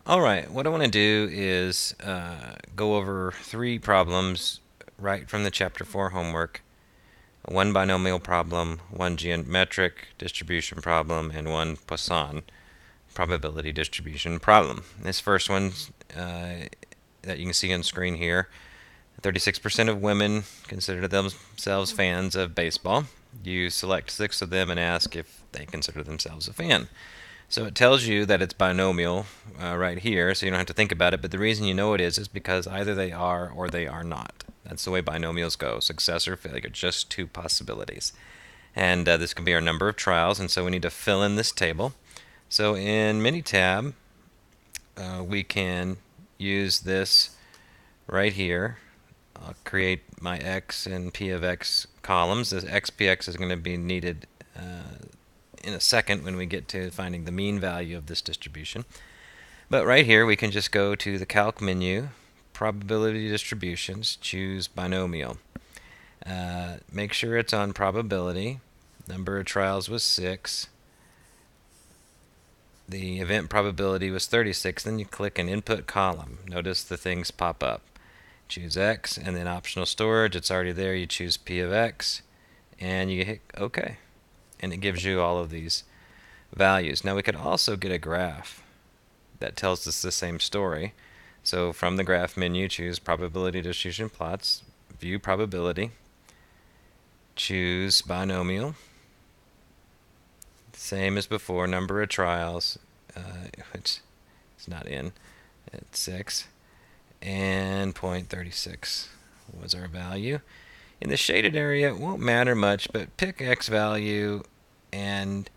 Alright, what I want to do is go over 3 problems right from the Chapter 4 homework. One binomial problem, one geometric distribution problem, and one Poisson probability distribution problem. This first one that you can see on screen here, 36% of women consider themselves fans of baseball. You select 6 of them and ask if they consider themselves a fan. So it tells you that it's binomial right here, so you don't have to think about it. But the reason you know it is because either they are or they are not. That's the way binomials go: success or failure, just 2 possibilities. And this can be our number of trials, and so we need to fill in this table. So in Minitab, we can use this right here. I'll create my x and p of x columns. This xpx is going to be needed in a second when we get to finding the mean value of this distribution. But right here we can just go to the calc menu, probability distributions, choose binomial. Make sure it's on probability. Number of trials was 6. The event probability was 36. Then you click an input column. Notice the things pop up. Choose X, and then optional storage. It's already there. You choose P of X, and you hit OK. And it gives you all of these values. Now we could also get a graph that tells us the same story. So from the graph menu, choose probability distribution plots, view probability, choose binomial, same as before, number of trials, which is not in, at 6, and 0.36 was our value. In the shaded area, it won't matter much, but pick X value, and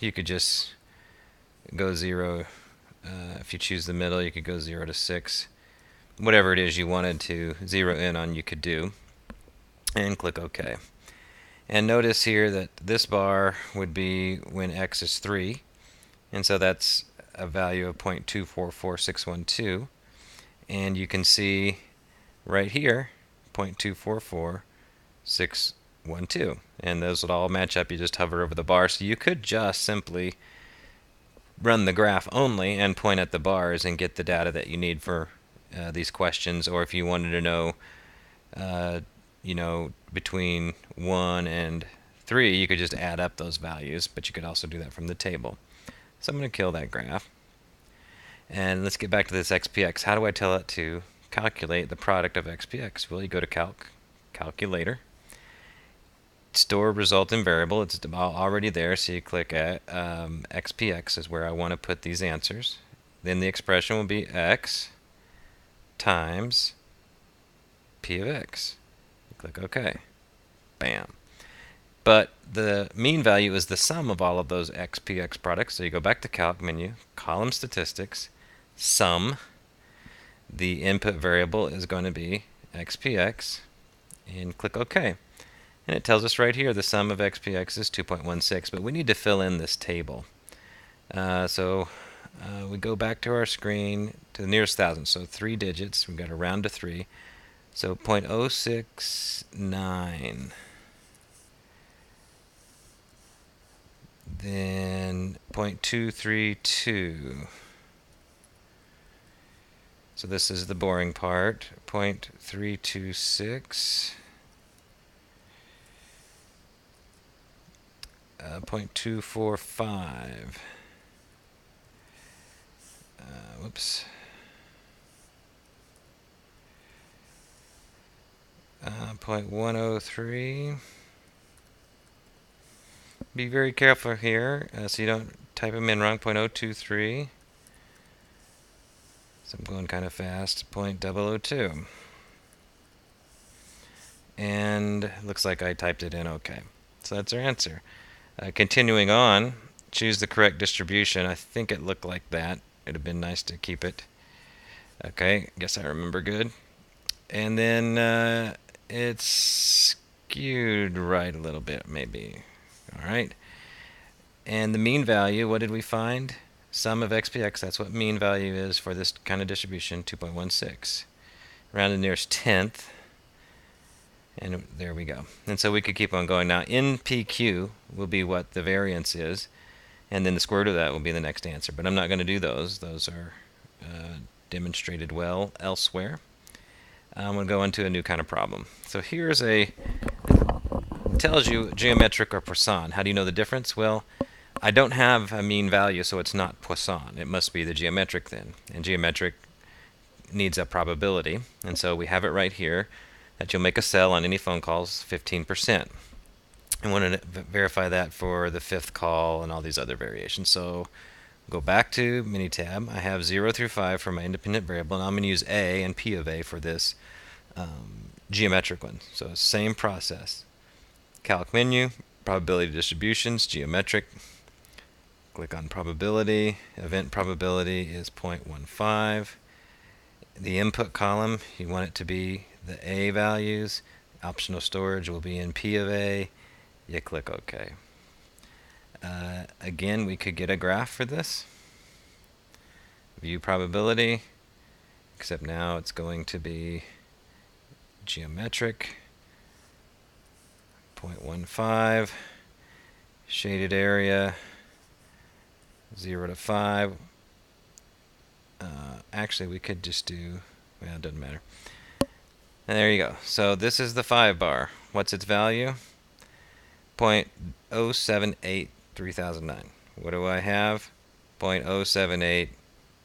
you could just go 0. If you choose the middle, you could go 0 to 6. Whatever it is you wanted to zero in on, you could do. And click OK. And notice here that this bar would be when x is 3. And so that's a value of 0.244612. And you can see right here 0.244612. And those would all match up. You just hover over the bar. So you could just simply run the graph only and point at the bars and get the data that you need for these questions. Or if you wanted to know, between 1 and 3, you could just add up those values, but you could also do that from the table. So I'm going to kill that graph. And let's get back to this xpx. How do I tell it to calculate the product of xpx? Well, you go to calculator, store result in variable. It's already there, so you click at xpx is where I want to put these answers. Then the expression will be x times p of x. You click OK. Bam. But the mean value is the sum of all of those xpx products. So you go back to calc menu, column statistics, sum. The input variable is going to be xpx, and click OK. And it tells us right here the sum of xpx is 2.16, but we need to fill in this table. So we go back to our screen to the nearest thousand, so 3 digits. We've got to round to 3. So 0.069. Then 0.232. So this is the boring part. 0.326. 0.245. Whoops. 0.103. Be very careful here so you don't type them in wrong. 0.023. So I'm going kind of fast. 0.002. And looks like I typed it in okay. So that's our answer. Continuing on, choose the correct distribution. I think it looked like that. It would have been nice to keep it. Okay, guess I remember good. And then it's skewed right a little bit, maybe. All right. And the mean value, what did we find? Sum of xpx, that's what mean value is for this kind of distribution, 2.16. Round to the nearest tenth. And there we go. And so we could keep on going. Now, NPQ will be what the variance is. And then the square root of that will be the next answer. But I'm not going to do those. Those are demonstrated well elsewhere. I'm going to go into a new kind of problem. So here's it tells you geometric or Poisson. How do you know the difference? Well, I don't have a mean value, so it's not Poisson. It must be the geometric then. And geometric needs a probability. And so we have it right here that you'll make a cell on any phone calls 15%. I want to verify that for the fifth call and all these other variations. So go back to Minitab. I have 0 through 5 for my independent variable, and I'm going to use A and P of A for this geometric one. So same process. Calc menu, probability distributions, geometric. Click on probability. Event probability is 0.15. The input column, you want it to be the A values. Optional storage will be in P of A. You click OK. Again, we could get a graph for this. View probability, except now it's going to be geometric. 0.15. Shaded area, 0 to 5. Actually, we could just do, well, it doesn't matter. And there you go. So this is the 5 bar. What's its value? 0.078 3009. What do I have? 0.078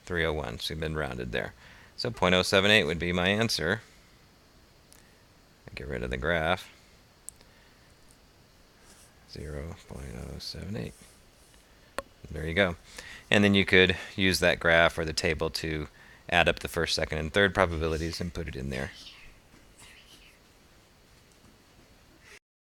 301. So we've been rounded there. So 0.078 would be my answer. Get rid of the graph. 0.078. There you go. And then you could use that graph or the table to add up the first, second, and third probabilities and put it in there.